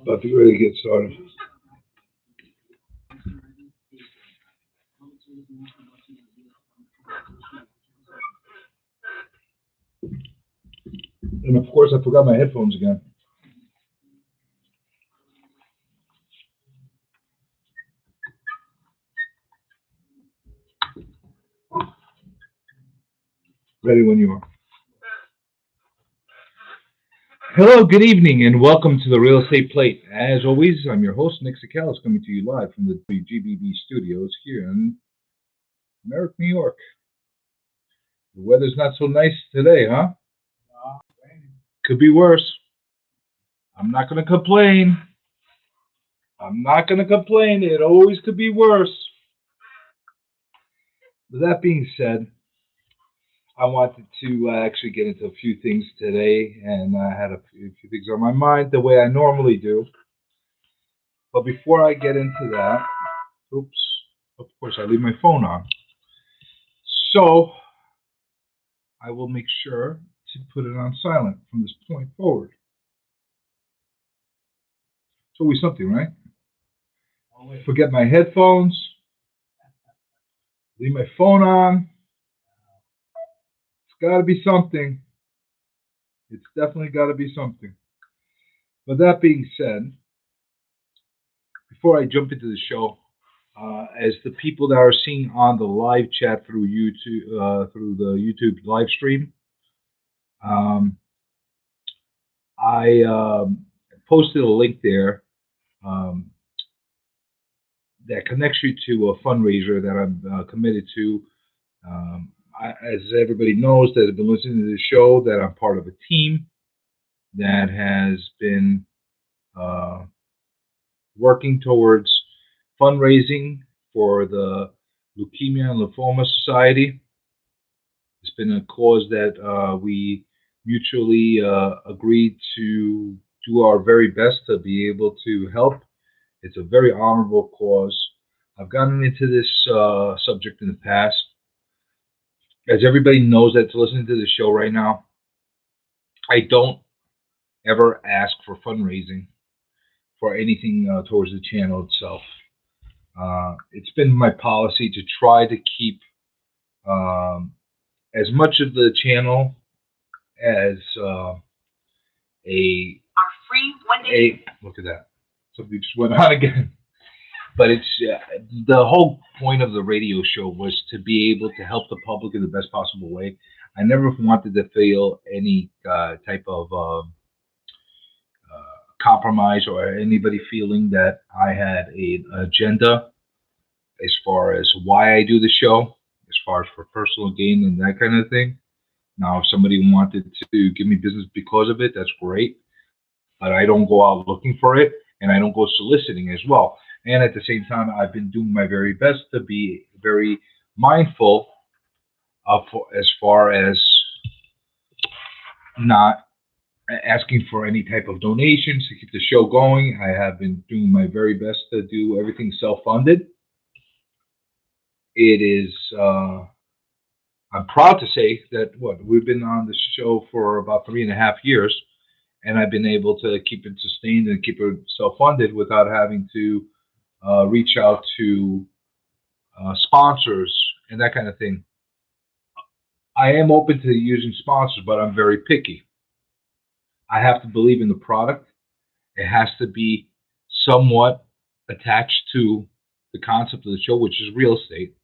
About to really get started. And of course, I forgot my headphones again. Ready when you are. Hello, good evening, and welcome to the Real Estate Plate. As always, I'm your host, Nick Sakalis, coming to you live from the WGBB studios here in Merrick, New York. The weather's not so nice today, huh? Could be worse. I'm not going to complain. I'm not going to complain. It always could be worse. With that being said, I wanted to actually get into a few things today, and I had a few things on my mind the way I normally do. But before I get into that, oops, of course, I leave my phone on. So I will make sure to put it on silent from this point forward. It's always something, right? Forget my headphones, leave my phone on. It's got to be something. It's definitely got to be something. But that being said, before I jump into the show, as the people that are seeing on the live chat through YouTube, through the YouTube live stream, I posted a link there that connects you to a fundraiser that I'm committed to. As everybody knows that have been listening to the show, that I'm part of a team that has been working towards fundraising for the Leukemia and Lymphoma Society. It's been a cause that we mutually agreed to do our very best to be able to help. It's a very honorable cause. I've gotten into this subject in the past. As everybody knows that's listening to the show right now, I don't ever ask for fundraising for anything towards the channel itself. It's been my policy to try to keep as much of the channel as look at that. Somebody just went on again. But it's the whole point of the radio show was to be able to help the public in the best possible way. I never wanted to feel any type of compromise or anybody feeling that I had an agenda as far as why I do the show, as far as for personal gain and that kind of thing. Now, if somebody wanted to give me business because of it, that's great. But I don't go out looking for it, and I don't go soliciting as well. And at the same time, I've been doing my very best to be very mindful of as far as not asking for any type of donations to keep the show going. I have been doing my very best to do everything self-funded. It is, I'm proud to say that we've been on the show for about 3.5 years, and I've been able to keep it sustained and keep it self-funded without having to reach out to sponsors and that kind of thing. I am open to using sponsors, but I'm very picky. I have to believe in the product. It has to be somewhat attached to the concept of the show, which is real estate.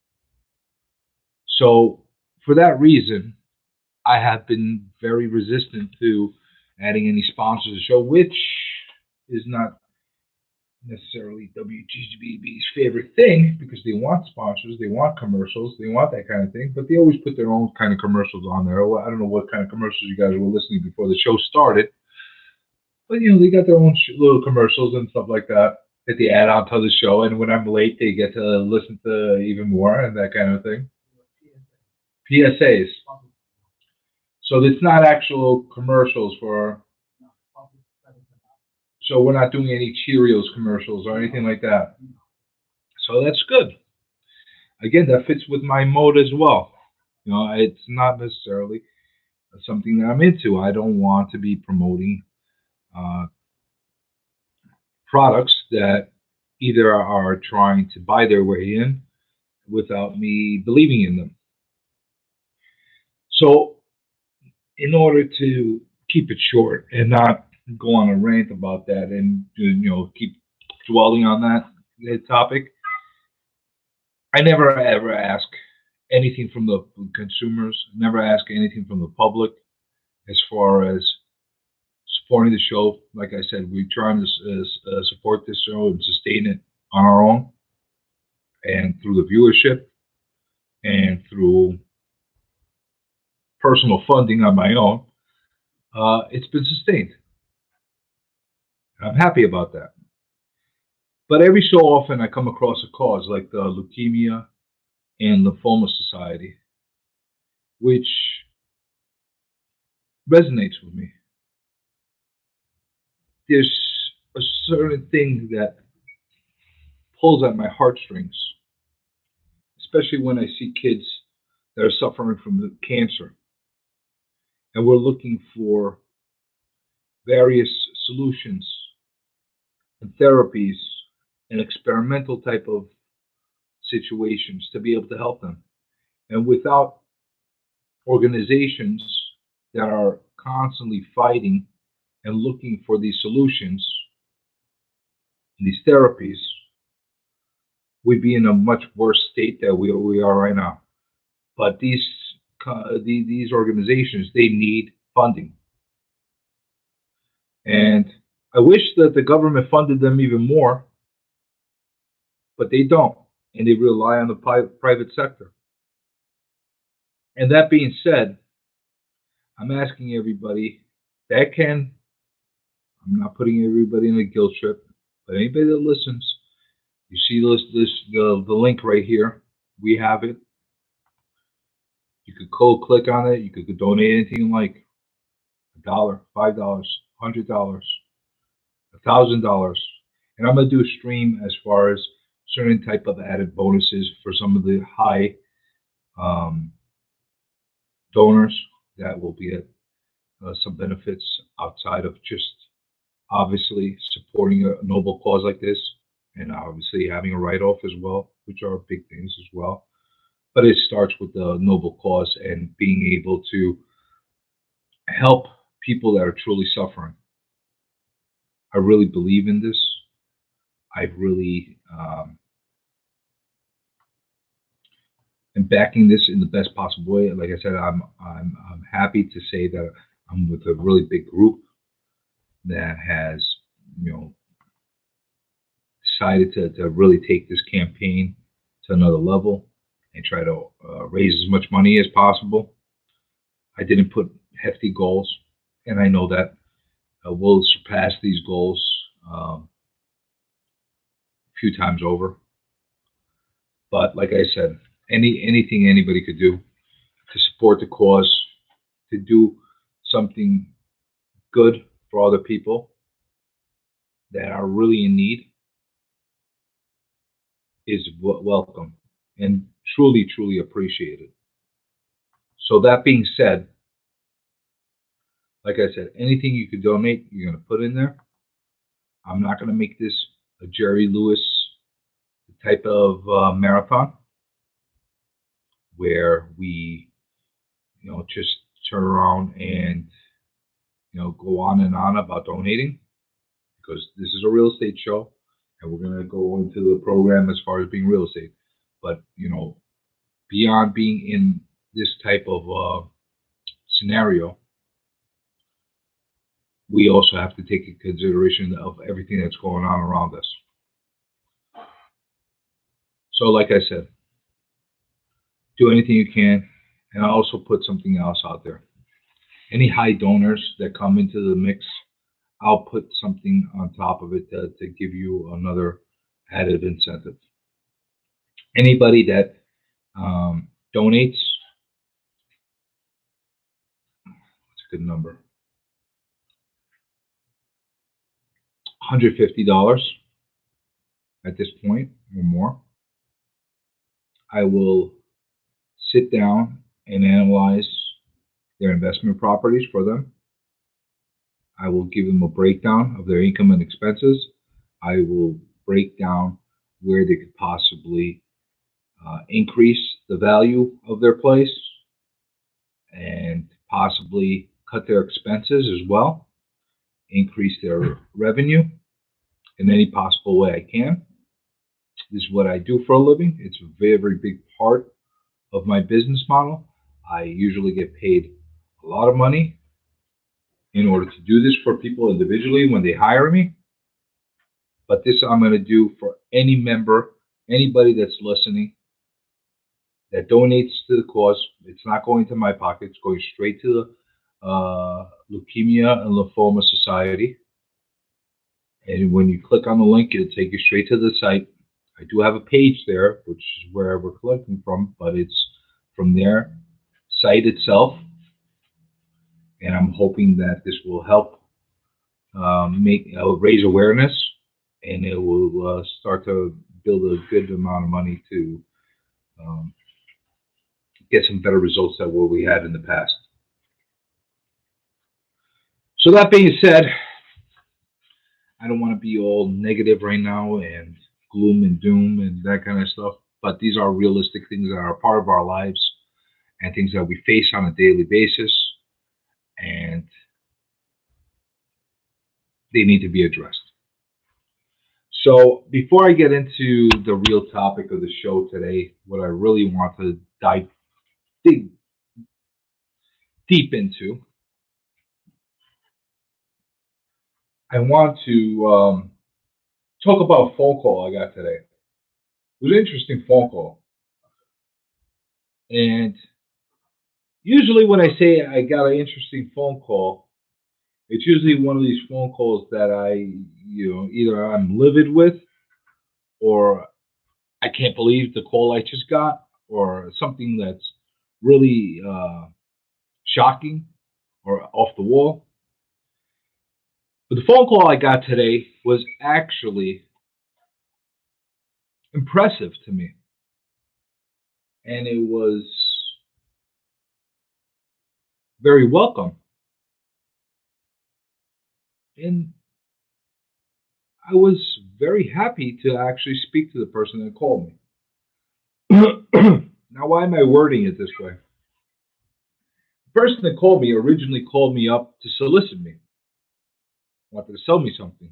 So for that reason, I have been very resistant to adding any sponsors to the show, which is not necessarily WGBB's favorite thing, because they want sponsors, they want commercials, they want that kind of thing, but they always put their own kind of commercials on there. I don't know what kind of commercials you guys were listening before the show started, but they got their own little commercials and stuff like that they add on to the show, and when I'm late, they get to listen to even more and that kind of thing. PSAs. So it's not actual commercials for. So we're not doing any Cheerios commercials or anything like that. So that's good. Again, that fits with my mode as well. It's not necessarily something that I'm into. I don't want to be promoting products that either are trying to buy their way in without me believing in them. So, in order to keep it short and not go on a rant about that and keep dwelling on that topic, I never ever ask anything from the consumers, never ask anything from the public as far as supporting the show. Like I said, we try to support this show and sustain it on our own and through the viewership and through personal funding on my own. It's been sustained. I'm happy about that. But every so often I come across a cause like the Leukemia and Lymphoma Society, which resonates with me. There's a certain thing that pulls at my heartstrings, especially when I see kids that are suffering from the cancer. And we're looking for various solutions and therapies and experimental type of situations to be able to help them. And without organizations that are constantly fighting and looking for these solutions, these therapies, we'd be in a much worse state than we are right now. But these organizations, they need funding. And I wish that the government funded them even more, but they don't, and they rely on the private sector. And that being said, I'm asking everybody that can, I'm not putting everybody in a guilt trip, but anybody that listens, you see the link right here. We have it. You could click on it. You could donate anything like $1, $5, $100, $1,000, and I'm gonna do a stream as far as certain type of added bonuses for some of the high donors that will be at some benefits outside of just obviously supporting a noble cause like this, and obviously having a write-off as well, which are big things as well. But it starts with the noble cause and being able to help people that are truly suffering. I really believe in this. I really am backing this in the best possible way. Like I said, I'm happy to say that I'm with a really big group that has, decided to really take this campaign to another level and try to raise as much money as possible. I didn't put hefty goals, and I know that we'll surpass these goals a few times over. But like I said, anything anybody could do to support the cause, to do something good for other people that are really in need is welcome and truly, truly appreciated. So that being said, like I said, anything you could donate, you're going to put in there. I'm not going to make this a Jerry Lewis type of marathon where we, just turn around and, go on and on about donating, because this is a real estate show and we're going to go into the program as far as being real estate. But, beyond being in this type of scenario, we also have to take into consideration of everything that's going on around us. So like I said, do anything you can, and I also put something else out there. Any high donors that come into the mix, I'll put something on top of it to give you another added incentive. Anybody that donates, what's a good number? $150 at this point or more. I will sit down and analyze their investment properties for them. I will give them a breakdown of their income and expenses. I will break down where they could possibly increase the value of their place and possibly cut their expenses as well, increase their revenue in any possible way I can. This is what I do for a living. It's a very, very big part of my business model. I usually get paid a lot of money in order to do this for people individually when they hire me. But this I'm going to do for any member, anybody that's listening that donates to the cause. It's not going to my pocket. It's going straight to the Leukemia and Lymphoma Society. And when you click on the link, it'll take you straight to the site. I do have a page there, which is where we're collecting from, but it's from their site itself. And I'm hoping that this will help raise awareness, and it will start to build a good amount of money to get some better results than what we had in the past. So that being said, I don't want to be all negative right now and gloom and doom and that kind of stuff, but these are realistic things that are part of our lives and things that we face on a daily basis, and they need to be addressed. So before I get into the real topic of the show today, what I really want to dig deep into, I want to talk about a phone call I got today. It was an interesting phone call. And usually when I say I got an interesting phone call, it's usually one of these phone calls that either I'm livid with, or I can't believe the call I just got, or something that's really shocking or off the wall. But the phone call I got today was actually impressive to me. And it was very welcome. And I was very happy to actually speak to the person that called me. Now, why am I wording it this way? The person that called me originally called me up to solicit me, wanted to sell me something.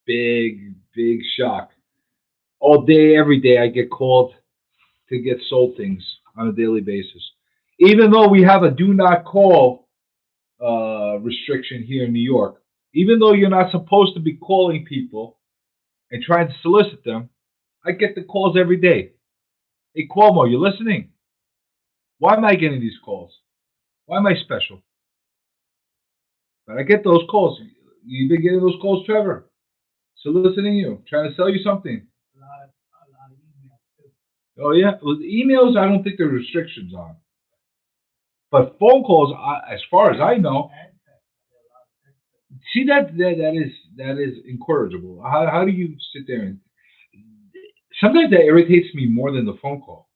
Big, big shock. All day, every day, I get called to get sold things on a daily basis. Even though we have a do not call restriction here in New York, even though you're not supposed to be calling people and trying to solicit them, I get the calls every day. Hey, Cuomo, you listening? Why am I getting these calls? Why am I special? But I get those calls. You've been getting those calls, Trevor. Soliciting you, trying to sell you something. A lot of emails too. Oh yeah, with emails, I don't think there are restrictions on. But phone calls, as far as I know, see that is incorrigible. How do you sit there and sometimes that irritates me more than the phone call.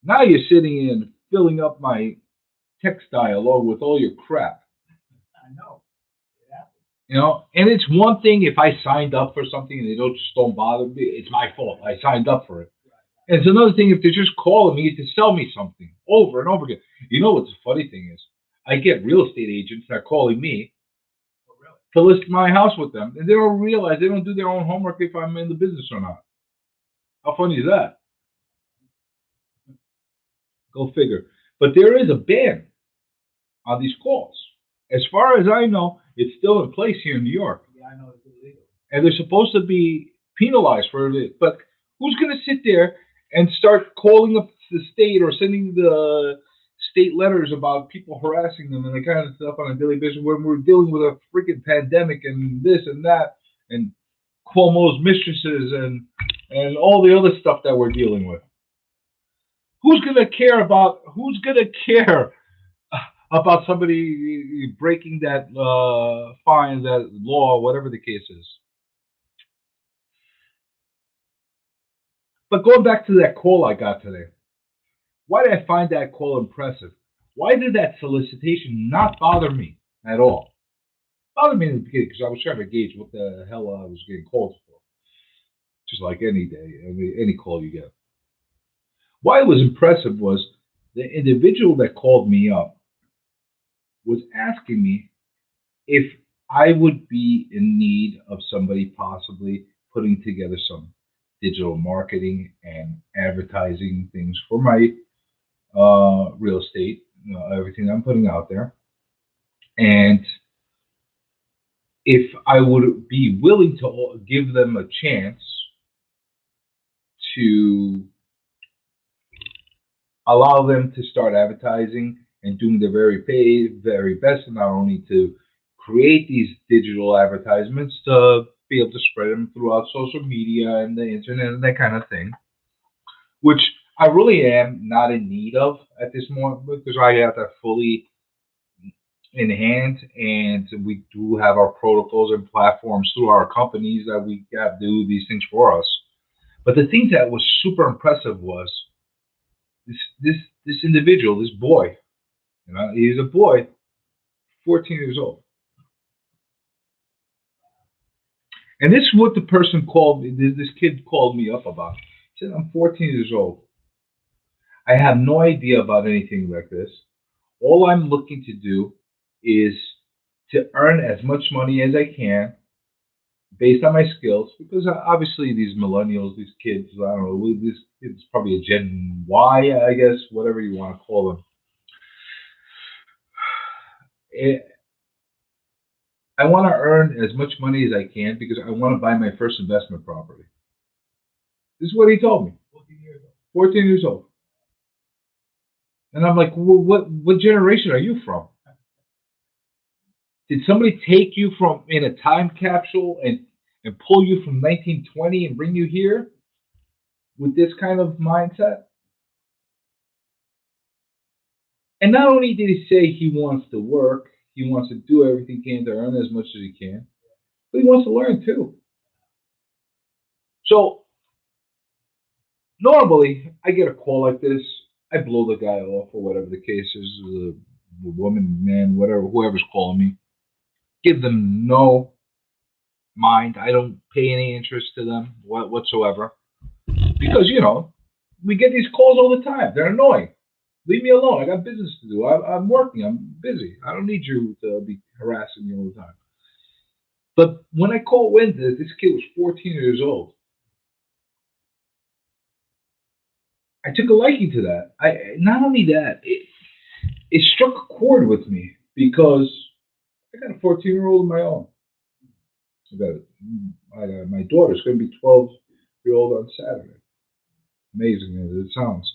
Now you're sitting in filling up my text dialogue with all your crap. I know. And it's one thing if I signed up for something and they don't bother me. It's my fault. I signed up for it. And it's another thing if they're just calling me to sell me something over and over again. You know what the funny thing is? I get real estate agents that are calling me to list my house with them, and they don't realize they don't do their own homework if I'm in the business or not. How funny is that? Go figure. But there is a ban on these calls. As far as I know, it's still in place here in New York. Yeah, I know it's illegal. And they're supposed to be penalized for it. But who's going to sit there and start calling up the state or sending the state letters about people harassing them and that kind of stuff on a daily basis when we're dealing with a freaking pandemic and this and that and Cuomo's mistresses and all the other stuff that we're dealing with? Who's going to care about somebody breaking that fine, that law, whatever the case is? But going back to that call I got today, why did I find that call impressive? Why did that solicitation not bother me at all? bothered me in the beginning because I was trying to gauge what the hell I was getting called for, just like any day, any call you get. Why it was impressive was the individual that called me up was asking me if I would be in need of somebody possibly putting together some digital marketing and advertising things for my real estate, everything I'm putting out there, and if I would be willing to give them a chance to allow them to start advertising and doing their very best, and not only to create these digital advertisements to be able to spread them throughout social media and the internet and that kind of thing, which I really am not in need of at this moment because I have that fully in hand, and we do have our protocols and platforms through our companies that we have do these things for us. But the thing that was super impressive was this this this individual, this boy. He's a boy, 14 years old, and this is what the person called me. This kid called me up about. He said, "I'm 14 years old. I have no idea about anything like this. All I'm looking to do is to earn as much money as I can based on my skills, because obviously these millennials, these kids, I don't know, this it's probably a Gen Y, I guess, whatever you want to call them. Eh, I want to earn as much money as I can because I want to buy my first investment property." This is what he told me. 14 years old. And I'm like, well, what generation are you from? Did somebody take you from in a time capsule and pull you from 1920 and bring you here with this kind of mindset? And not only did he say he wants to work, he wants to do everything he can to earn as much as he can, but he wants to learn too. So normally, I get a call like this, I blow the guy off or whatever the case is, the woman, man, whatever, whoever's calling me. Give them no mind. I don't pay any interest to them whatsoever because we get these calls all the time. They're annoying. Leave me alone. I got business to do. I'm working. I'm busy. I don't need you to be harassing me all the time. But when I called Wednesday, this kid was 14 years old. I took a liking to that. I not only that, it struck a chord with me because I got a 14-year-old of my own. I got, my daughter's going to be 12-year old on Saturday. Amazing as it sounds.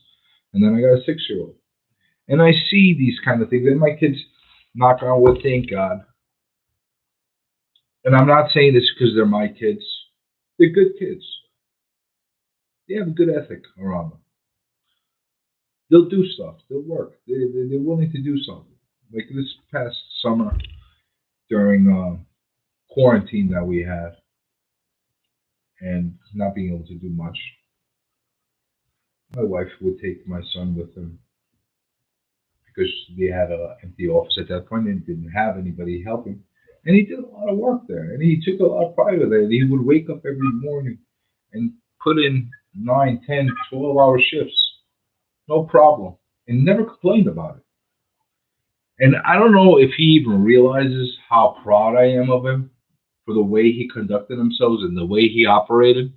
And then I got a 6-year old. And I see these kind of things. And my kids, knock on wood, thank God. And I'm not saying this because they're my kids. They're good kids. They have a good ethic around them. They'll do stuff. They'll work. They're willing to do something. Like this past summer during quarantine that we had and not being able to do much, my wife would take my son with them because they had an empty office at that point and didn't have anybody helping. And he did a lot of work there, and he took a lot of pride in it. He would wake up every morning and put in 9, 10, 12-hour shifts, no problem, and never complained about it. And I don't know if he even realizes how proud I am of him for the way he conducted himself and the way he operated.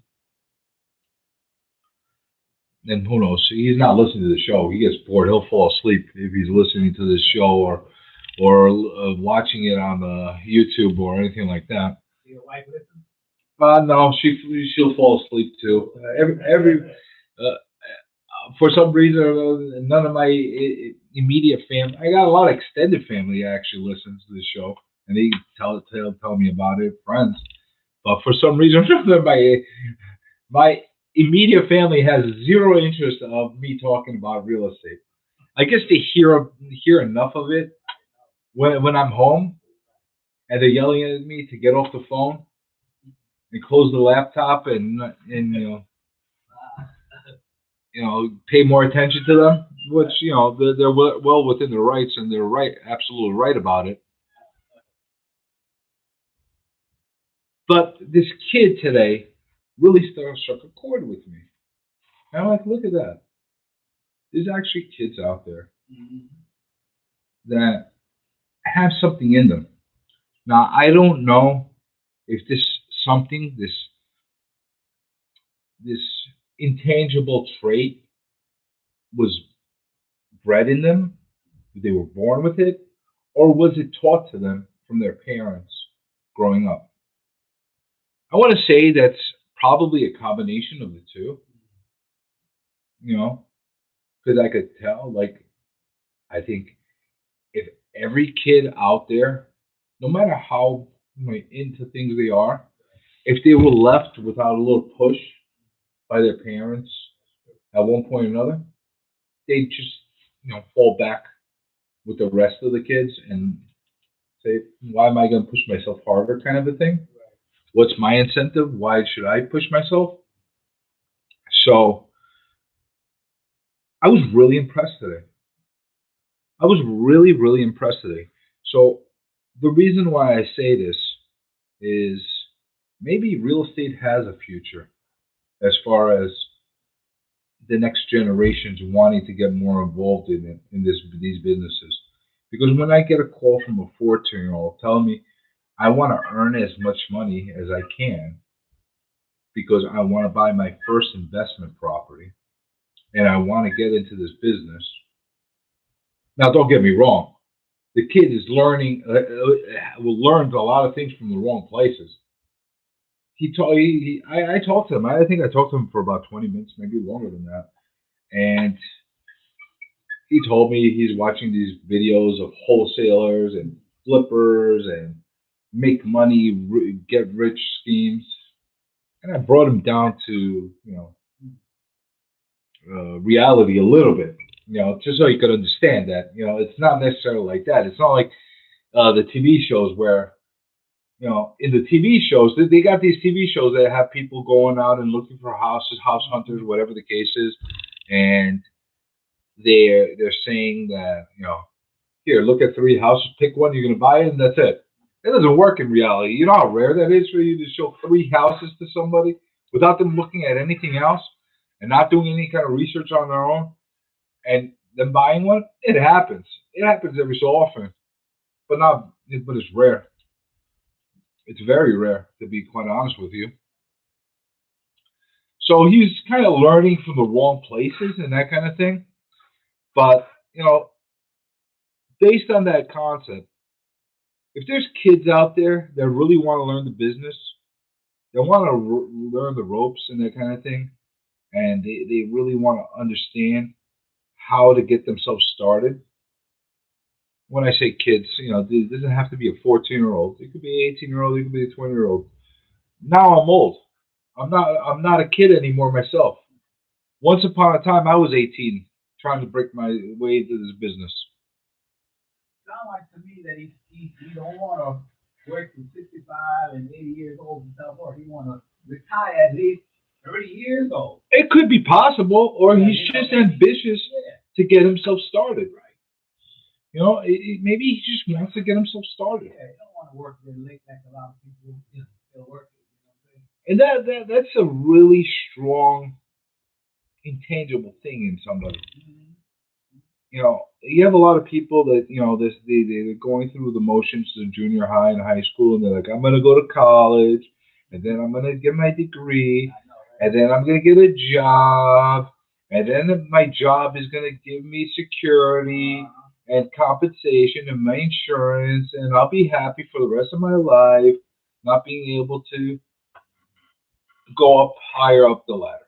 And who knows? He's not listening to the show. He gets bored. He'll fall asleep if he's listening to this show or watching it on YouTube or anything like that. Your wife listen? No, she'll fall asleep too. Every for some reason or another, none of my immediate family. I got a lot of extended family actually listens to the show, and they tell me about it, friends. But for some reason, my immediate family has zero interest of me talking about real estate. I guess they hear enough of it when I'm home, and they're yelling at me to get off the phone and close the laptop and pay more attention to them, which they're well within their rights and they're right, absolutely right about it. But this kid today really struck a chord with me. And I'm like, look at that. There's actually kids out there that have something in them. Now, I don't know if this something, this intangible trait was bred in them, they were born with it, or was it taught to them from their parents growing up? I want to say that's probably a combination of the two, you know, because I could tell, like, I think if every kid out there, no matter how into things they are, if they were left without a little push by their parents at one point or another, they just fall back with the rest of the kids and say, "Why am I going to push myself harder?" kind of a thing. What's my incentive? Why should I push myself? So I was really impressed today. I was really, really impressed today. So the reason why I say this is maybe real estate has a future as far as the next generations wanting to get more involved in it, in these businesses. Because when I get a call from a 14-year-old telling me I want to earn as much money as I can because I want to buy my first investment property and I want to get into this business. Now, don't get me wrong. The kid is learning, will learn a lot of things from the wrong places. I talked to him. I think I talked to him for about 20 minutes, maybe longer than that. And he told me he's watching these videos of wholesalers and flippers and make money, get rich schemes. And I brought him down to, reality a little bit, just so he could understand that, it's not necessarily like that. It's not like the TV shows where, in the TV shows, they got these TV shows that have people going out and looking for houses, house hunters, whatever the case is, and they're saying that, here, look at 3 houses, pick one, you're going to buy it, and that's it. It doesn't work in reality. You know how rare that is for you to show 3 houses to somebody without them looking at anything else and not doing any kind of research on their own, and them buying one? It happens. It happens every so often, but it's rare. It's very rare, to be quite honest with you. So he's kind of learning from the wrong places and that kind of thing. But, based on that concept, if there's kids out there that really want to learn the business, they want to learn the ropes and that kind of thing, and they really want to understand how to get themselves started. When I say kids, it doesn't have to be a 14-year-old. It could be an 18-year-old. It could be a 20-year-old. Now I'm old. I'm not a kid anymore myself. Once upon a time, I was 18, trying to break my way into this business. Sound like to me that he don't want to work from 65 and 80 years old and stuff, or he want to retire at least 30 years old. It could be possible, or he's just ambitious Yeah, to get himself started. right. Maybe he just wants to get himself started. Yeah, he don't want to work very late like a lot of people still working. And that's a really strong, intangible thing in somebody. Mm-hmm. You have a lot of people that they're going through the motions in junior high and high school, and they're like, I'm gonna go to college, and then I'm gonna get my degree, I know, right? and then I'm gonna get a job, and then my job is gonna give me security and compensation and my insurance, and I'll be happy for the rest of my life, not being able to go up higher up the ladder,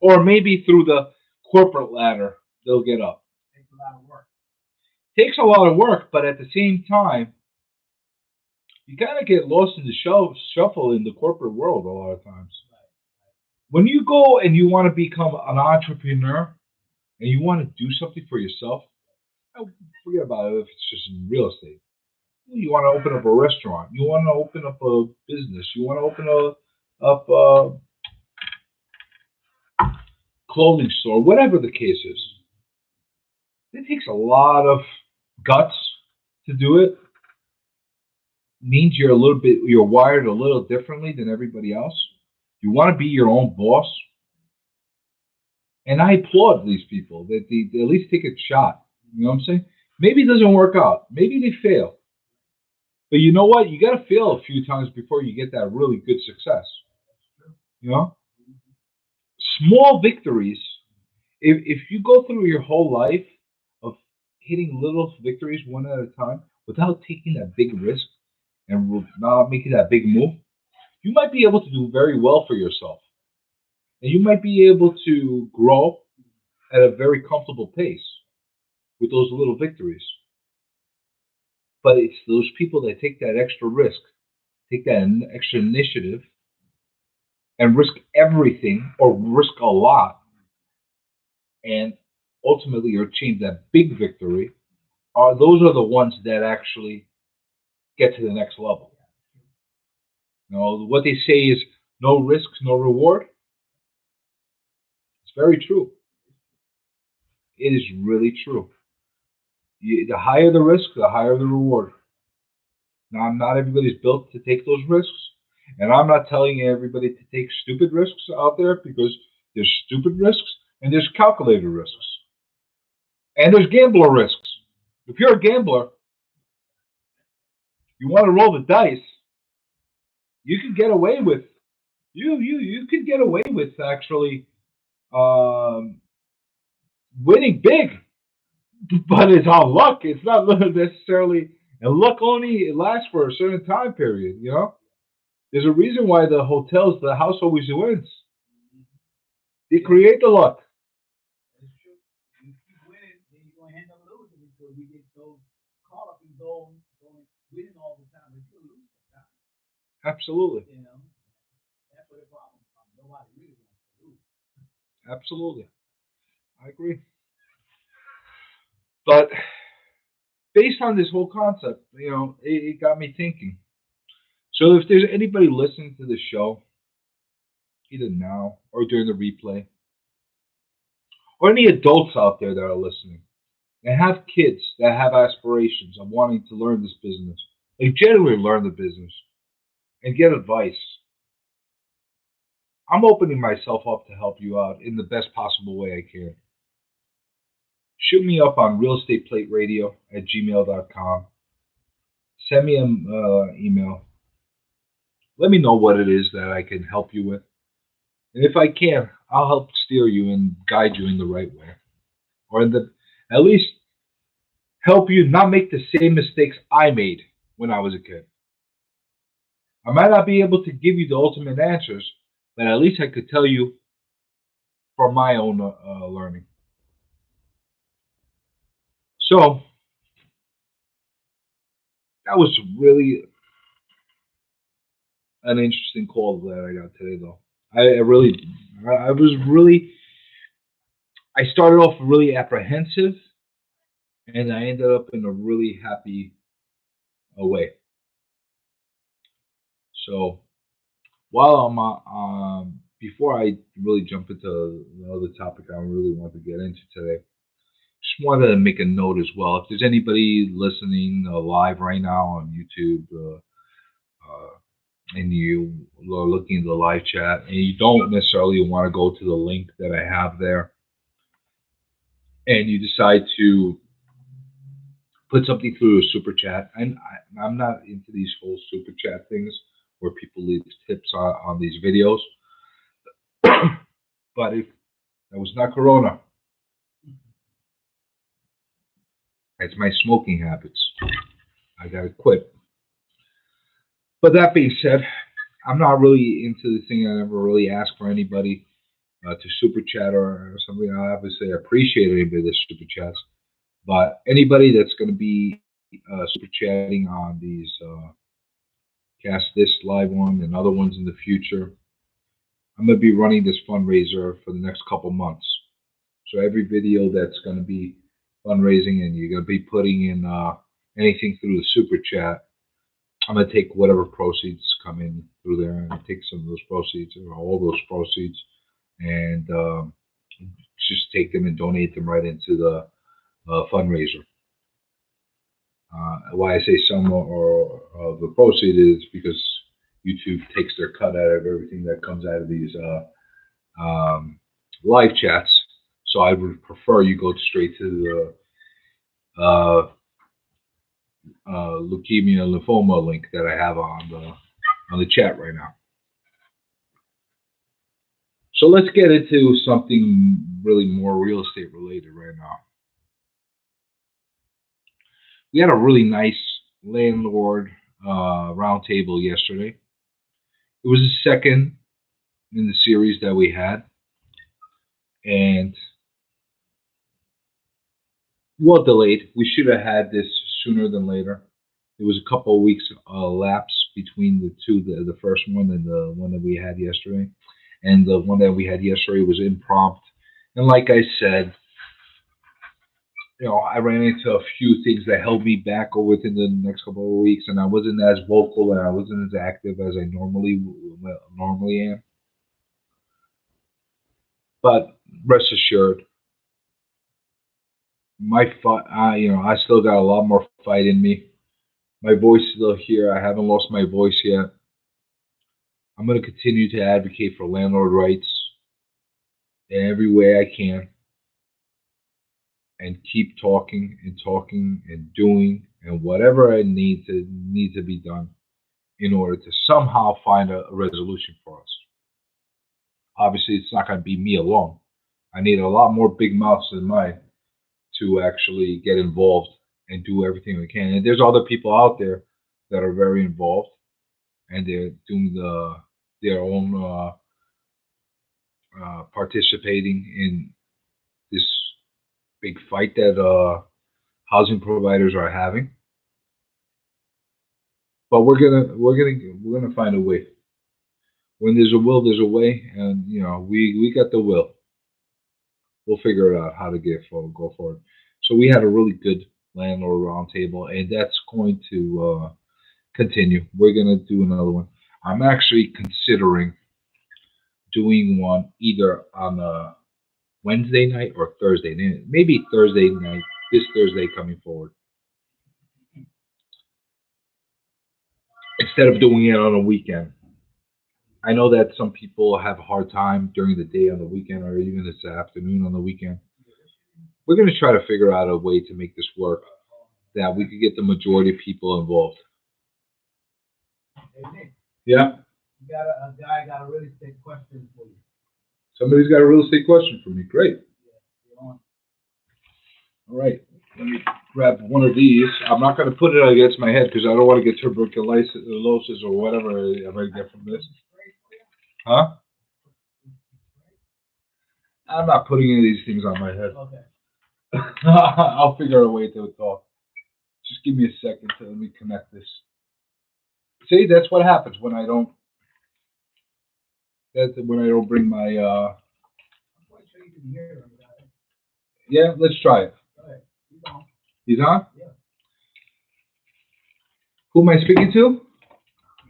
or maybe through the corporate ladder they'll get up. Takes a lot of work. Takes a lot of work, but at the same time, you kind of get lost in the shuffle in the corporate world a lot of times. When you go and you want to become an entrepreneur and you want to do something for yourself, forget about it if it's just in real estate. You want to open up a restaurant. You want to open up a business. You want to open up a clothing store, whatever the case is. It takes a lot of guts to do it. means you're wired a little differently than everybody else. You want to be your own boss. And I applaud these people that they at least take a shot. You know what I'm saying? Maybe it doesn't work out. Maybe they fail. But you know what? You got to fail a few times before you get that really good success. You know? Small victories. If you go through your whole life of hitting little victories one at a time without taking that big risk and not making that big move, you might be able to do very well for yourself. And you might be able to grow at a very comfortable pace with those little victories. But it's those people that take that extra risk, take that extra initiative, and risk everything or risk a lot, and ultimately achieve that big victory. Those are the ones that actually get to the next level. You know, what they say is no risk, no reward. It's very true. It is really true. The higher the risk, the higher the reward. Now, not everybody's built to take those risks, and I'm not telling everybody to take stupid risks out there because there's stupid risks and there's calculated risks and there's gambler risks. If you're a gambler, you want to roll the dice. You can get away with you could get away with actually um, winning big, but it's on luck. It's not necessarily, and luck only lasts for a certain time period. You know, there's a reason why the house always wins. They create the luck. It's true. You keep winning, then you're gonna end up losing because you get so caught up in going winning all the time, but you lose sometimes. Absolutely, You know, that's where the problem comes. Nobody really wants to lose. absolutely, I agree. But based on this whole concept, it got me thinking. So if there's anybody listening to the show, either now or during the replay, or any adults out there that are listening, and have kids that have aspirations of wanting to learn this business, like genuinely learn the business and get advice, I'm opening myself up to help you out in the best possible way I can. Shoot me up on realestateplateradio@gmail.com. Send me an email. Let me know what it is that I can help you with. And if I can, I'll help steer you and guide you in the right way. Or at least help you not make the same mistakes I made when I was a kid. I might not be able to give you the ultimate answers, but at least I could tell you from my own learning. So that was really an interesting call that I got today, though. I was really, I started off really apprehensive, and I ended up in a really happy way. So while I'm before I really jump into the other topic I really want to get into today, just wanted to make a note as well. If there's anybody listening live right now on YouTube, and you are looking at the live chat, and you don't necessarily want to go to the link that I have there, and you decide to put something through a super chat, and I'm not into these whole super chat things where people leave tips on these videos. But if that was not Corona, it's my smoking habits. I gotta quit. But that being said, I'm not really into the thing. I never really ask for anybody to super chat or something. I obviously appreciate anybody that super chats, but anybody that's going to be super chatting on these cast this live one and other ones in the future, I'm going to be running this fundraiser for the next couple months. So every video that's going to be fundraising and you're going to be putting in anything through the super chat, I'm going to take whatever proceeds come in through there and take some of those proceeds or all those proceeds and just take them and donate them right into the fundraiser. Why I say some or of the proceeds is because YouTube takes their cut out of everything that comes out of these live chats. So I would prefer you go straight to the leukemia lymphoma link that I have on the chat right now. So let's get into something really more real estate related right now. We had a really nice landlord roundtable yesterday. It was the second in the series that we had, and well delayed. We should have had this sooner than later. There was a couple of weeks lapse between the two, the first one and the one that we had yesterday. And the one that we had yesterday was impromptu. And like I said, I ran into a few things that held me back within the next couple of weeks, and I wasn't as vocal and I wasn't as active as I normally am. But rest assured, my fight, I still got a lot more fight in me. My voice is still here. I haven't lost my voice yet. I'm going to continue to advocate for landlord rights in every way I can, and keep talking and doing and whatever I need to be done in order to somehow find a resolution for us. Obviously, it's not going to be me alone. I need a lot more big mouths than mine to actually get involved and do everything we can. And there's other people out there that are very involved, and they're doing their own participating in this big fight that housing providers are having. But we're gonna find a way. When there's a will, there's a way, and we got the will. We'll figure it out how to go forward. So we had a really good landlord roundtable, and that's going to continue. We're gonna do another one. I'm actually considering doing one either on a Wednesday night or Thursday night. Maybe Thursday night, this Thursday coming forward, instead of doing it on a weekend. I know that some people have a hard time during the day on the weekend or even this afternoon on the weekend. We're going to try to figure out a way to make this work that we could get the majority of people involved. Hey, Nick, Yeah? a guy got a real estate question for you. Somebody's got a real estate question for me. Great. Yeah, All right. Let me grab one of these. I'm not going to put it against my head because I don't want to get tuberculosis or whatever I might get from this. Huh? I'm not putting any of these things on my head. Okay. I'll figure a way to talk. Just give me a second to let me connect this. See, that's what happens when I don't. That's when I don't bring my. I'm quite sure you can hear him, guy. Yeah, let's try it. Go ahead. He's on. He's on? Yeah. Who am I speaking to?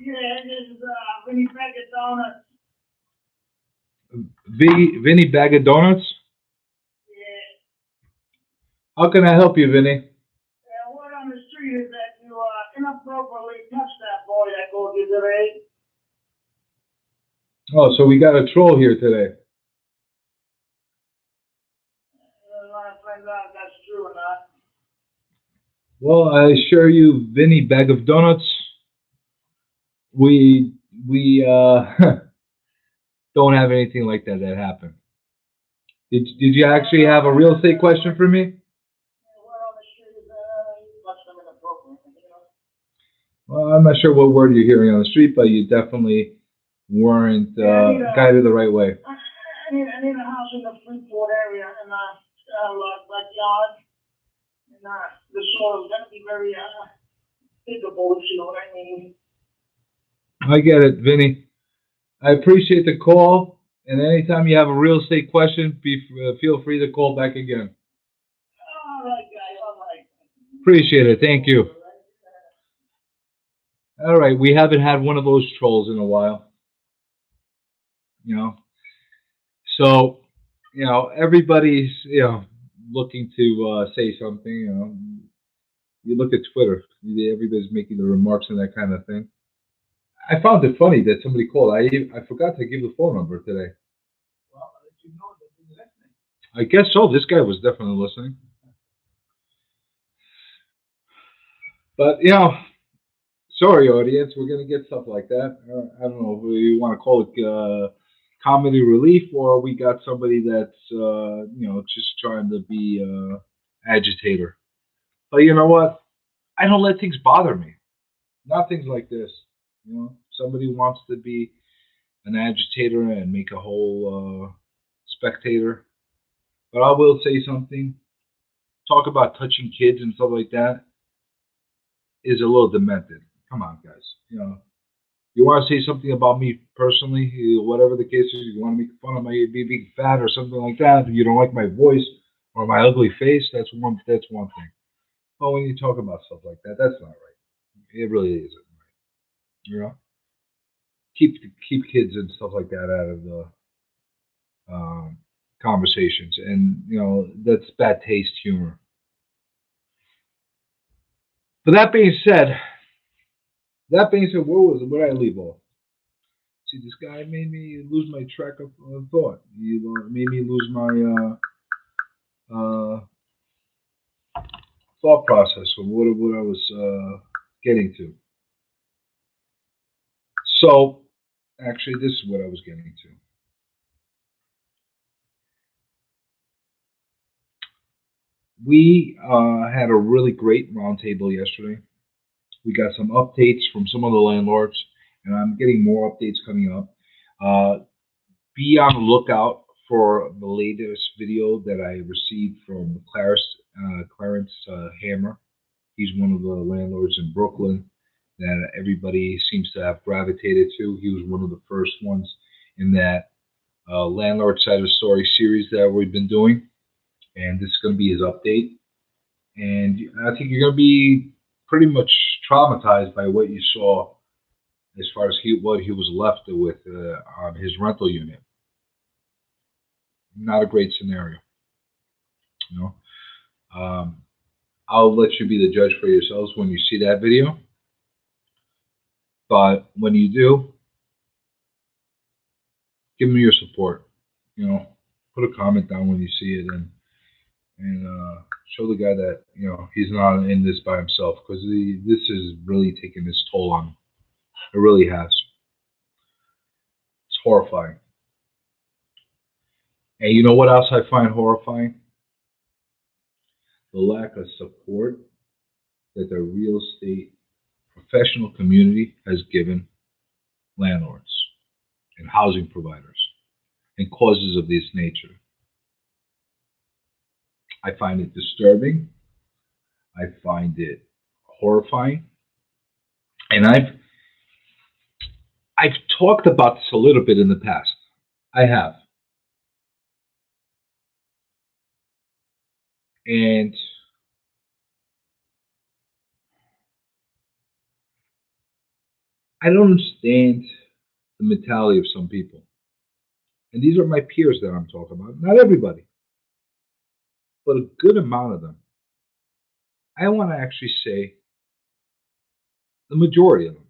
Yeah, this is Vinny Bag of Donuts. Vinny Bag of Donuts? Yeah. How can I help you, Vinny? Word on the street is that you inappropriately touched that boy that goes to the raid. Oh, so we got a troll here today. I want to find out if that's true or not. Well, I assure you, Vinny Bag of Donuts, we don't have anything like that happen. Did you actually have a real estate question for me? Word on the street is you touched them inappropriately, you know. Well, I'm not sure what word you're hearing on the street, but you definitely weren't guided the right way. I need a house in the Freeport area and backyard. And the soil is going to be very pickable, if you know what I mean. I get it, Vinny. I appreciate the call, and anytime you have a real estate question, feel free to call back again. All right, guys, all right. Appreciate it. Thank you. All right, we haven't had one of those trolls in a while. So, everybody's, looking to say something, You look at Twitter, everybody's making the remarks and that kind of thing. I found it funny that somebody called. I forgot to give the phone number today. Well, I'll let you know that you're listening. I guess so. This guy was definitely listening. But sorry, audience, we're gonna get stuff like that. I don't know if we want to call it comedy relief, or we got somebody that's just trying to be agitator. But you know what? I don't let things bother me. Not things like this. Somebody wants to be an agitator and make a whole spectator. But I will say something. Talk about touching kids and stuff like that is a little demented. Come on, guys. You want to say something about me personally, whatever the case is. You want to make fun of my being fat or something like that. You don't like my voice or my ugly face. That's one thing. But when you talk about stuff like that, that's not right. It really isn't right. Keep kids and stuff like that out of the conversations, and that's bad taste humor. But that being said, where did I leave off? See, this guy made me lose my track of thought. He made me lose my thought process of what I was getting to. So, actually, this is what I was getting to. We had a really great roundtable yesterday. We got some updates from some of the landlords, and I'm getting more updates coming up. Be on the lookout for the latest video that I received from Clarence Hammer. He's one of the landlords in Brooklyn that everybody seems to have gravitated to. He was one of the first ones in that landlord side of the story series that we've been doing, and this is going to be his update. And I think you're going to be pretty much traumatized by what you saw as far as what he was left with on his rental unit. Not a great scenario. I'll let you be the judge for yourselves when you see that video. But when you do, give me your support. Put a comment down when you see it, and show the guy that he's not in this by himself, because this is really taking its toll on him. It really has. It's horrifying. And you know what else I find horrifying? The lack of support that the real estate professional community has given landlords and housing providers and causes of this nature. I find it disturbing. I find it horrifying. And I've talked about this a little bit in the past. I have. And I don't understand the mentality of some people. And these are my peers that I'm talking about. Not everybody, but a good amount of them. I want to actually say the majority of them.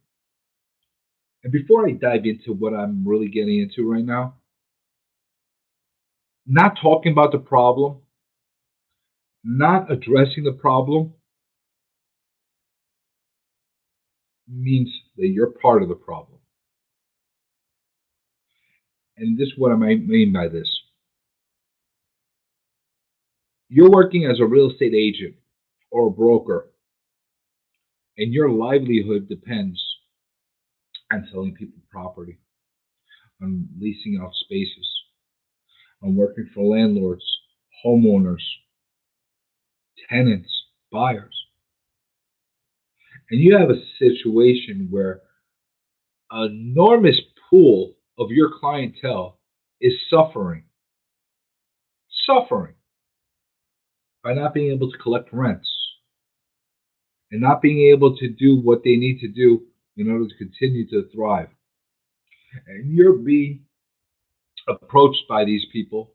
And before I dive into what I'm really getting into right now, not talking about the problem, not addressing the problem, means that you're part of the problem. And this is what I mean by this. You're working as a real estate agent or a broker, and your livelihood depends on selling people property, on leasing out spaces, on working for landlords, homeowners, tenants, buyers. And you have a situation where an enormous pool of your clientele is suffering by not being able to collect rents and not being able to do what they need to do in order to continue to thrive. And you're being approached by these people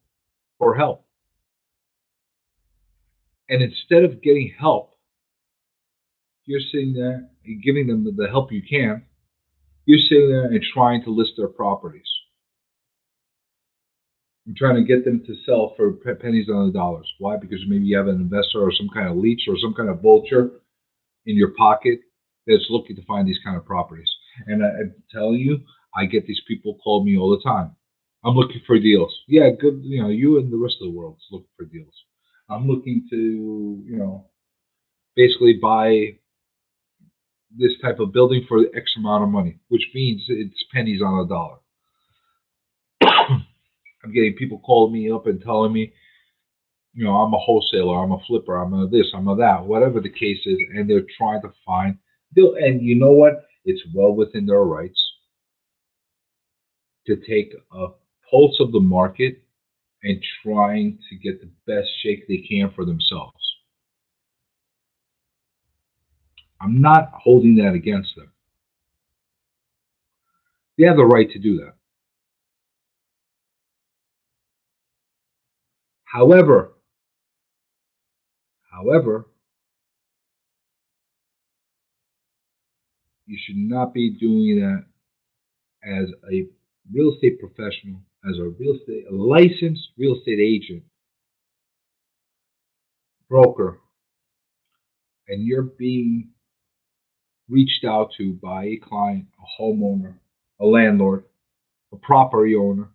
for help. And instead of getting help, you're sitting there and giving them the help you can. You're sitting there and trying to list their properties. I'm trying to get them to sell for pennies on the dollars. Why? Because maybe you have an investor or some kind of leech or some kind of vulture in your pocket that's looking to find these kind of properties. And I'm telling you, I get these people call me all the time. I'm looking for deals. Yeah, good. You know, you and the rest of the world is looking for deals. I'm looking to, basically buy this type of building for X amount of money, which means it's pennies on a dollar. I'm getting people calling me up and telling me, I'm a wholesaler, I'm a flipper, I'm a this, I'm a that, whatever the case is, and they're trying to find deal. And you know what? It's well within their rights to take a pulse of the market and trying to get the best shake they can for themselves. I'm not holding that against them. They have the right to do that. However, you should not be doing that as a real estate professional, as a licensed real estate agent, broker, and you're being reached out to by a client, a homeowner, a landlord, a property owner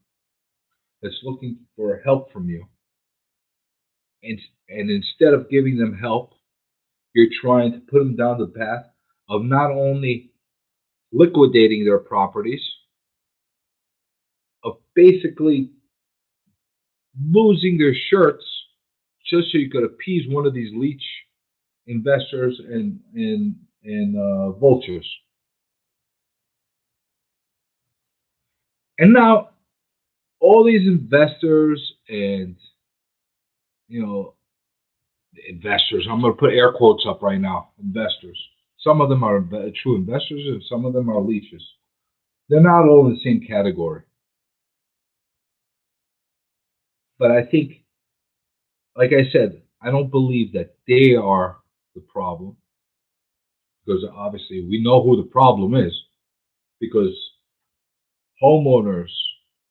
that's looking for help from you. And instead of giving them help, you're trying to put them down the path of not only liquidating their properties, of basically losing their shirts just so you could appease one of these leech investors and vultures. And now all these investors and investors, I'm going to put air quotes up right now, investors. Some of them are true investors and some of them are leeches. They're not all in the same category. But I think, like I said, I don't believe that they are the problem, because obviously we know who the problem is, because homeowners,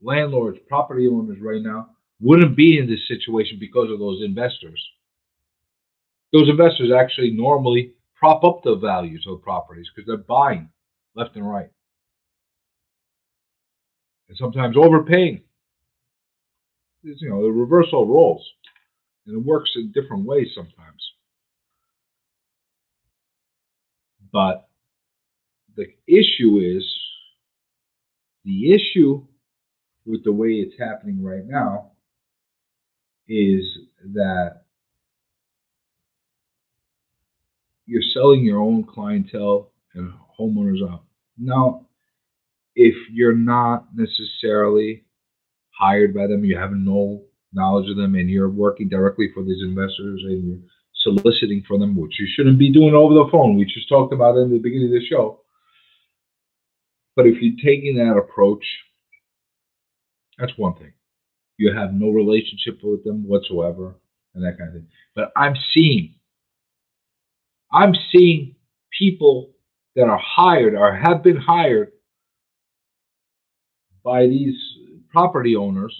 landlords, property owners right now wouldn't be in this situation because of those investors. Those investors actually normally prop up the values of properties because they're buying left and right, and sometimes overpaying. It's, the reversal of roles, and it works in different ways sometimes. But the issue with the way it's happening right now is that you're selling your own clientele and homeowners out. Now, if you're not necessarily hired by them, you have no knowledge of them, and you're working directly for these investors and you're soliciting for them, which you shouldn't be doing over the phone. We just talked about it in the beginning of the show. But if you're taking that approach, that's one thing. You have no relationship with them whatsoever and that kind of thing. But I'm seeing people that are hired or have been hired by these property owners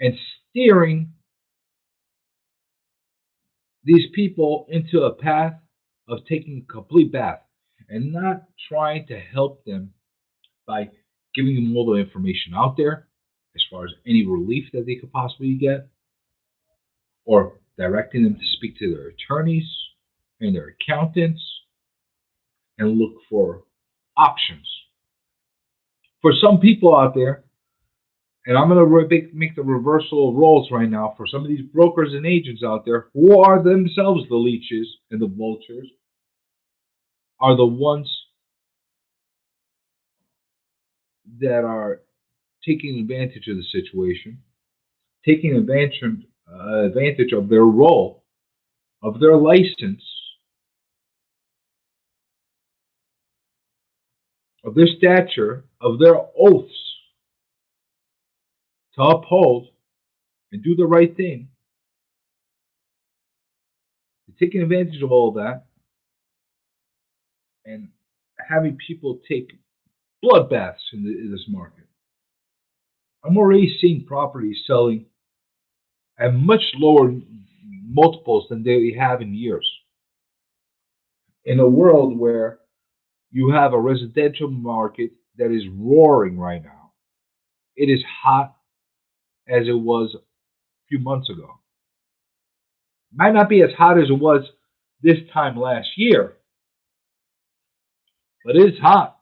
and steering these people into a path of taking a complete bath and not trying to help them by giving them all the information out there as far as any relief that they could possibly get, or directing them to speak to their attorneys and their accountants and look for options. For some people out there, and I'm going to make the reversal of roles right now, for some of these brokers and agents out there who are themselves the leeches and the vultures, are the ones that are taking advantage of the situation, taking advantage of their role, of their license, of their stature, of their oaths to uphold and do the right thing. They're taking advantage of all that and having people take bloodbaths in this market. I'm already seeing properties selling at much lower multiples than they have in years. In a world where you have a residential market that is roaring right now, it is hot as it was a few months ago. Might not be as hot as it was this time last year, but it is hot.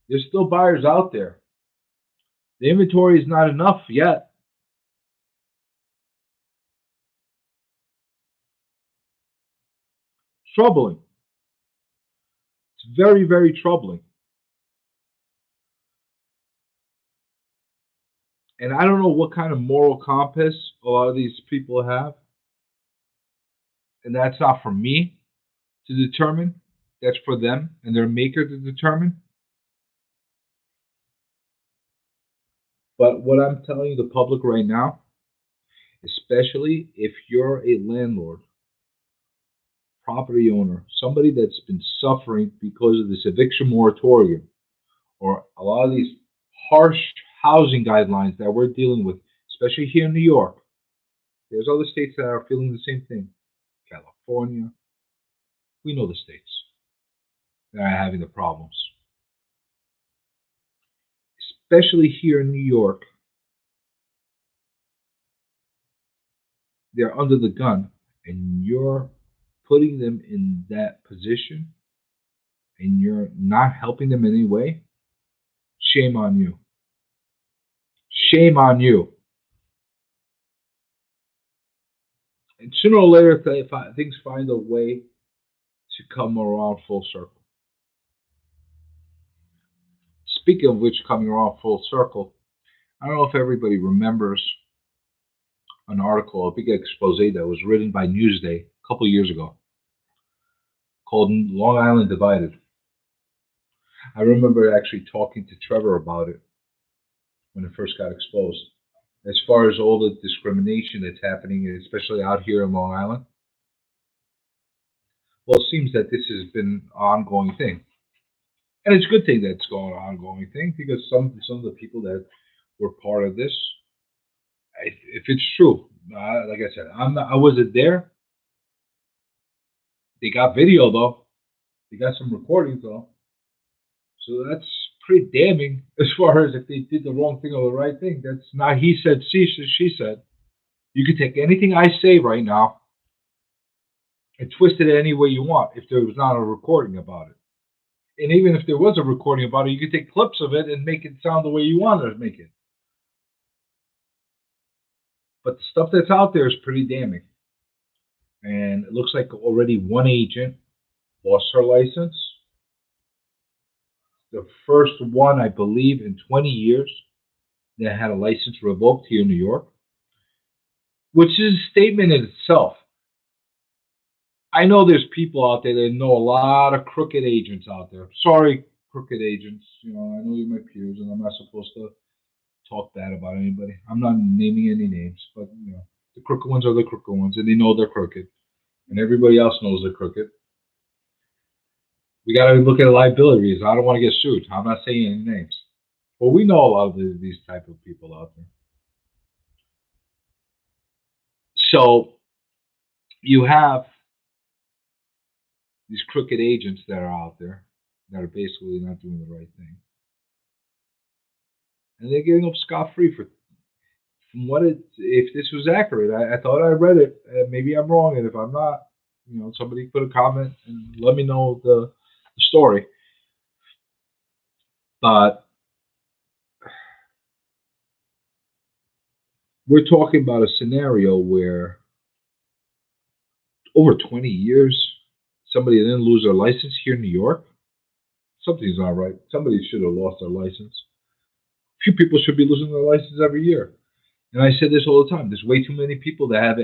There's still buyers out there. The inventory is not enough yet. Troubling. It's very, very troubling. And I don't know what kind of moral compass a lot of these people have. And that's not for me to determine. That's for them and their maker to determine. But what I'm telling the public right now, especially if you're a landlord, property owner, somebody that's been suffering because of this eviction moratorium, or a lot of these harsh housing guidelines that we're dealing with, especially here in New York. There's other states that are feeling the same thing. California. We know the states that are having the problems. Especially here in New York, they're under the gun, and you're putting them in that position, and you're not helping them in any way. Shame on you. Shame on you. And sooner or later, things find a way to come around full circle. Speaking of which, coming around full circle, I don't know if everybody remembers an article, a big expose that was written by Newsday a couple years ago called Long Island Divided. I remember actually talking to Trevor about it when it first got exposed. As far as all the discrimination that's happening, especially out here in Long Island, well, it seems that this has been an ongoing thing. And it's a good thing that it's going on, ongoing thing, because some of the people that were part of this, if it's true, like I said, I wasn't there. They got video though. They got some recordings though. So that's pretty damning as far as if they did the wrong thing or the right thing. That's not he said, she said. You could take anything I say right now and twist it any way you want if there was not a recording about it. And even if there was a recording about it, you could take clips of it and make it sound the way you want to make it. But the stuff that's out there is pretty damning. And it looks like already one agent lost her license. The first one, I believe, in 20 years that had a license revoked here in New York, which is a statement in itself. I know there's people out there that know a lot of crooked agents out there. Sorry, crooked agents. You know, I know you're my peers, and I'm not supposed to talk bad about anybody. I'm not naming any names, but you know, the crooked ones are the crooked ones, and they know they're crooked, and everybody else knows they're crooked. We got to look at liabilities. I don't want to get sued. I'm not saying any names, but we know a lot of these type of people out there. So you have these crooked agents that are out there that are basically not doing the right thing, and they're getting off scot-free from what it. If this was accurate, I thought I read it. Maybe I'm wrong, and if I'm not, you know, somebody put a comment and let me know the story. But we're talking about a scenario where over 20 years, somebody didn't lose their license here in New York. Something's not right. Somebody should have lost their license. Few people should be losing their license every year. And I said this all the time. There's way too many people that have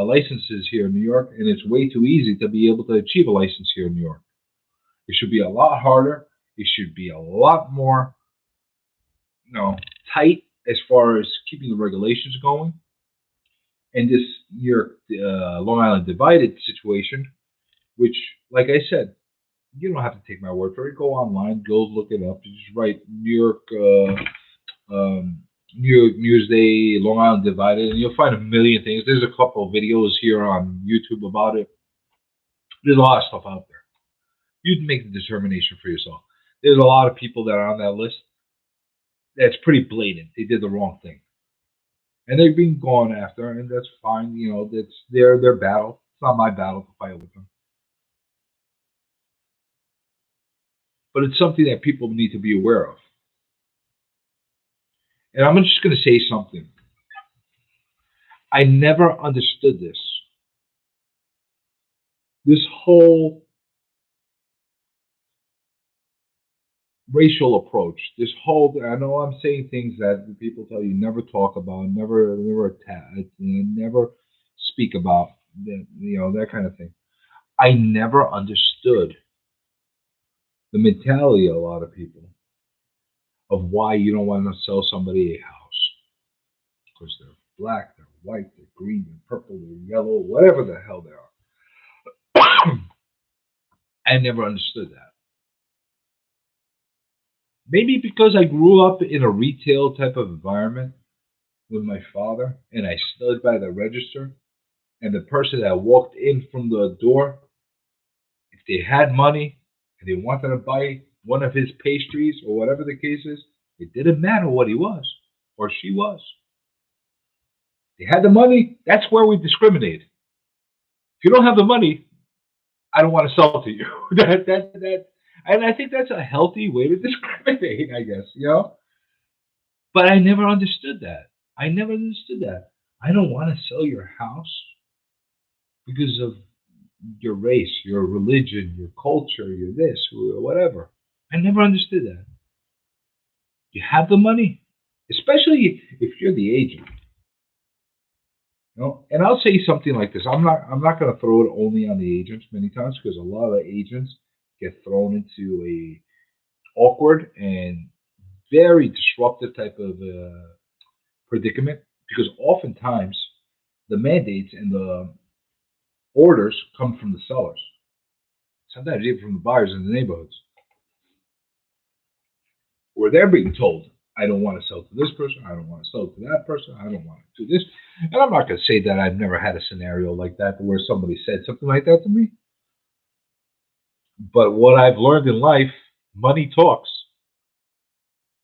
licenses here in New York, and it's way too easy to be able to achieve a license here in New York. It should be a lot harder. It should be a lot more, tight as far as keeping the regulations going. And this New York, Long Island Divided situation, which, like I said, You don't have to take my word for it. Go online, go look it up. You just write New York Newsday, Long Island Divided, and you'll find a million things. There's a couple of videos here on YouTube about it. There's a lot of stuff out there. You can make the determination for yourself. There's a lot of people that are on that list that's pretty blatant. They did the wrong thing, and they're being gone after, and that's fine. You know, that's their battle. It's not my battle to fight with them, but it's something that people need to be aware of. And I'm just going to say something. I never understood this. This whole racial approach, this whole, I know I'm saying things that people tell you never talk about, never attack, never speak about, that kind of thing. I never understood the mentality of a lot of people of why you don't want to sell somebody a house because they're black, they're white, they're green, they're purple, they're yellow, whatever the hell they are. I never understood that. Maybe because I grew up in a retail type of environment with my father and I stood by the register and the person that walked in from the door, if they had money and they wanted to buy one of his pastries or whatever the case is, it didn't matter what he was or she was. They had the money, that's where we discriminate. If you don't have the money, I don't want to sell to you. And I think that's a healthy way to discriminate, I guess, But I never understood that. I never understood that. I don't want to sell your house because of your race, your religion, your culture, your this, or whatever. I never understood that. You have the money, especially if you're the agent. And I'll say something like this. I'm not going to throw it only on the agents many times because a lot of agents get thrown into a awkward and very disruptive type of predicament because oftentimes the mandates and the orders come from the sellers, sometimes even from the buyers in the neighborhoods, where they're being told, I don't want to sell to this person, I don't want to sell to that person, I don't want to do this. And I'm not going to say that I've never had a scenario like that where somebody said something like that to me. But what I've learned in life, money talks.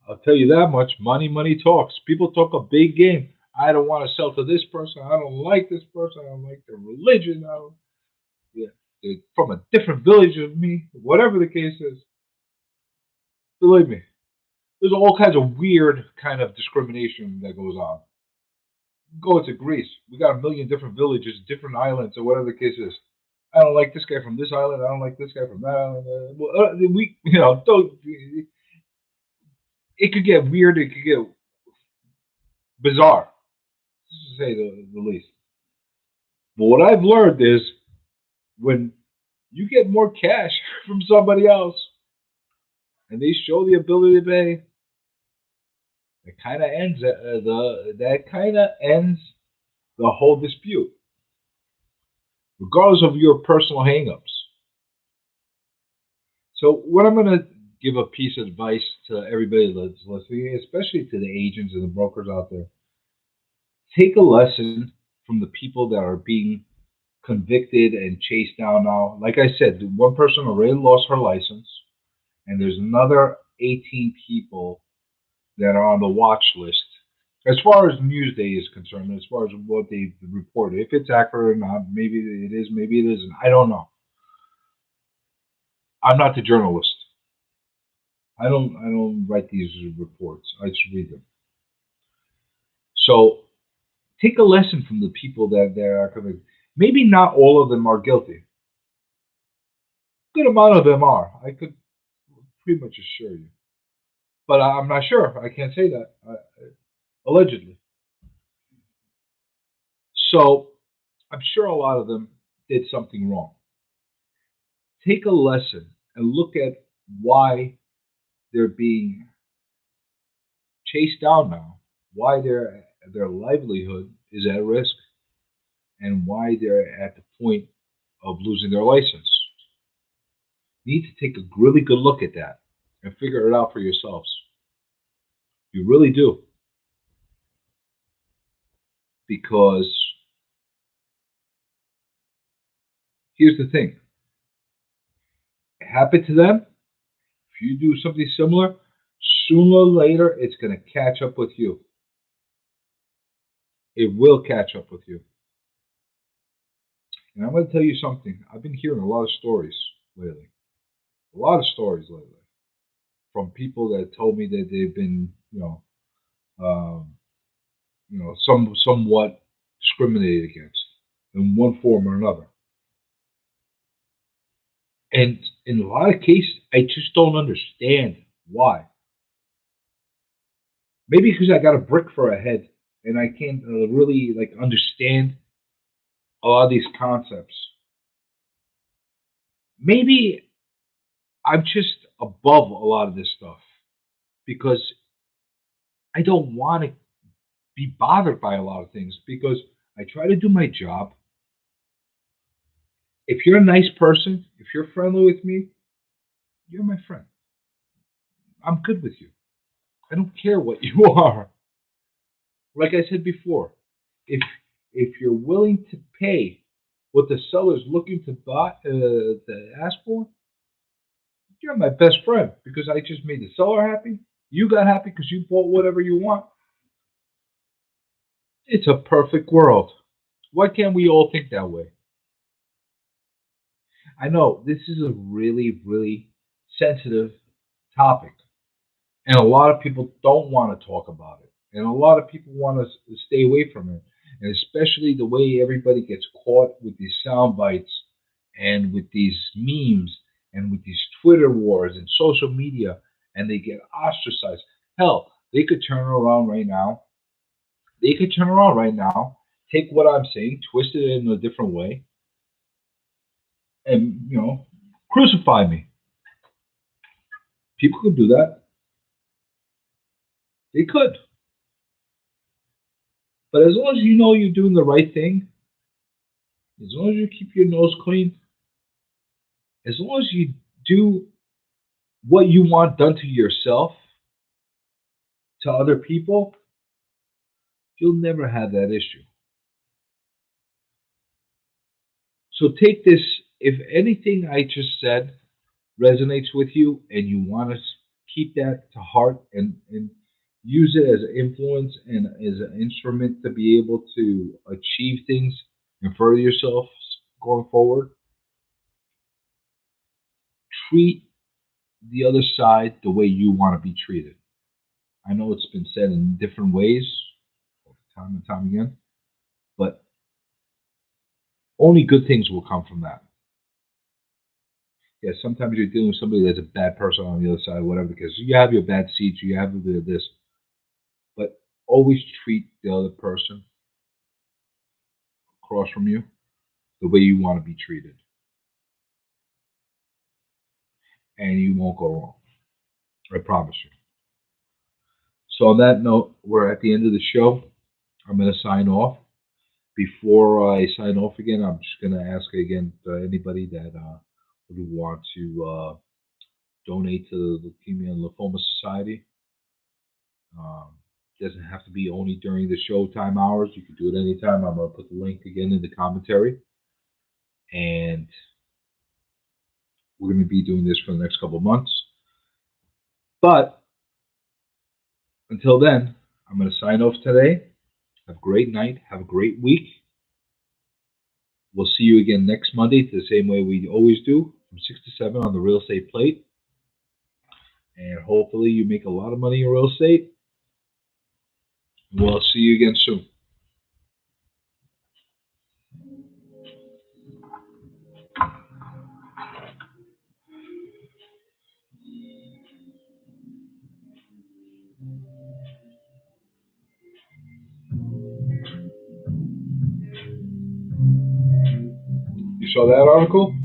I'll tell you that much. Money talks. People talk a big game. I don't want to sell to this person. I don't like this person. I don't like their religion. Yeah, they're from a different village of me. Whatever the case is, believe me, there's all kinds of weird kind of discrimination that goes on. Go to Greece. We got a million different villages, different islands, or whatever the case is. I don't like this guy from this island. I don't like this guy from that island. Don't. It could get weird. It could get bizarre, to say the least. But what I've learned is when you get more cash from somebody else and they show the ability to pay, it kind of ends the whole dispute, regardless of your personal hangups. So, what I'm going to give a piece of advice to everybody that's listening, especially to the agents and the brokers out there. Take a lesson from the people that are being convicted and chased down now. Like I said, one person already lost her license, and there's another 18 people that are on the watch list. As far as Newsday is concerned, as far as what they've reported, if it's accurate or not, maybe it is, maybe it isn't. I don't know. I'm not the journalist. I don't write these reports. I just read them. So take a lesson from the people that are convicted. Maybe not all of them are guilty. A good amount of them are. I could pretty much assure you. But I'm not sure. I can't say that. Allegedly. So I'm sure a lot of them did something wrong. Take a lesson and look at why they're being chased down now, why their livelihood is at risk, and why they're at the point of losing their license. need to take a really good look at that and figure it out for yourselves. You really do. Because here's the thing. It happened to them. If you do something similar, sooner or later it's going to catch up with you. It will catch up with you. And I'm going to tell you something. I've been hearing a lot of stories lately. A lot of stories lately from people that told me that they've been, somewhat discriminated against in one form or another. And in a lot of cases, I just don't understand why. Maybe because I got a brick for a head and I can't really understand a lot of these concepts. Maybe I'm just above a lot of this stuff because I don't want to be bothered by a lot of things because I try to do my job. If you're a nice person, if you're friendly with me, you're my friend. I'm good with you. I don't care what you are. Like I said before, if you're willing to pay what the seller's looking to buy to ask for, you're my best friend because I just made the seller happy. You got happy because you bought whatever you want. It's a perfect world. Why can't we all think that way? I know this is a really, really sensitive topic, and a lot of people don't want to talk about it, and a lot of people want to stay away from it, and especially the way everybody gets caught with these sound bites and with these memes and with these Twitter wars and social media, and they get ostracized. Hell, they could turn around right now. They could turn around right now, take what I'm saying, twist it in a different way, and crucify me. People could do that. They could. But as long as you know you're doing the right thing, as long as you keep your nose clean, as long as you do what you want done to yourself, to other people, you'll never have that issue. So take this, if anything I just said resonates with you and you want to keep that to heart and use it as an influence and as an instrument to be able to achieve things and further yourself going forward, treat the other side the way you want to be treated. I know it's been said in different ways, time and time again, but only good things will come from that. Yeah, sometimes you're dealing with somebody that's a bad person on the other side, whatever, because you have your bad seats, you have a bit of this, but always treat the other person across from you the way you want to be treated, and you won't go wrong. I promise you. So on that note, we're at the end of the show. I'm going to sign off. Before I sign off again, I'm just going to ask again anybody that would want to donate to the Leukemia and Lymphoma Society. Doesn't have to be only during the showtime hours. You can do it anytime. I'm going to put the link again in the commentary. And we're going to be doing this for the next couple of months. But until then, I'm going to sign off today. Have a great night. Have a great week. We'll see you again next Monday the same way we always do, from 6 to 7 on the Real Estate Plate. And hopefully you make a lot of money in real estate. We'll see you again soon. You saw that article?